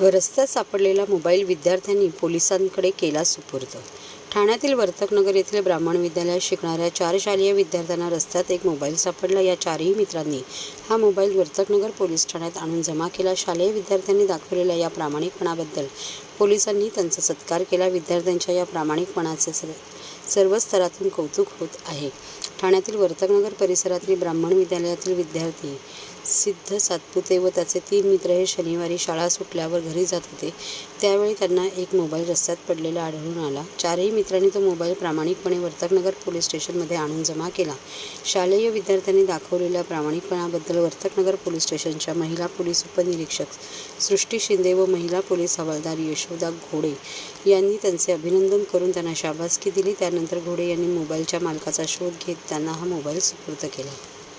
रस्त्यात सापडलेला मोबाईल विद्यार्थ्यांनी पोलिसांकडे केला सुपूर्द. ठाण्यातील वर्तकनगर येथील ब्राह्मण विद्यालयात शिकणाऱ्या 4 शालेय विद्यार्थ्यांना रस्त्यात एक मोबाईल सापडला. या 4ही मित्रांनी हा मोबाईल वर्तकनगर पोलीस ठाण्यात आणून जमा केला. शालेय विद्यार्थ्यांनी दाखवलेल्या या प्रामाणिकपणाबद्दल पोलिसांनी त्यांचा सत्कार केला. विद्यार्थ्यांच्या या प्रामाणिकपणाचे सर्व स्तरातून कौतुक होत आहे. ठाण्यातील वर्तकनगर परिसरातील ब्राह्मण विद्यालयातील विद्यार्थी सिद्ध सातपुते व त्याचे 3 मित्र हे शनिवारी शाळा सुटल्यावर घरी जात होते. त्यावेळी त्यांना एक मोबाईल रस्त्यात पडलेला आढळून आला. 4ही मित्रांनी तो मोबाईल प्रामाणिकपणे वर्तकनगर पोलीस स्टेशनमध्ये आणून जमा केला. शालेय विद्यार्थ्यांनी दाखवलेल्या प्रामाणिकपणाबद्दल वर्तकनगर पोलीस स्टेशनच्या महिला पोलीस उपनिरीक्षक सृष्टी शिंदे व महिला पोलीस हवालदार यशोदा घोडे यांनी त्यांचे अभिनंदन करून त्यांना शाबासकी दिली. त्यानंतर घोडे यांनी मोबाईलच्या मालकाचा शोध घेत त्यांना हा मोबाईल सुपूर्द केला.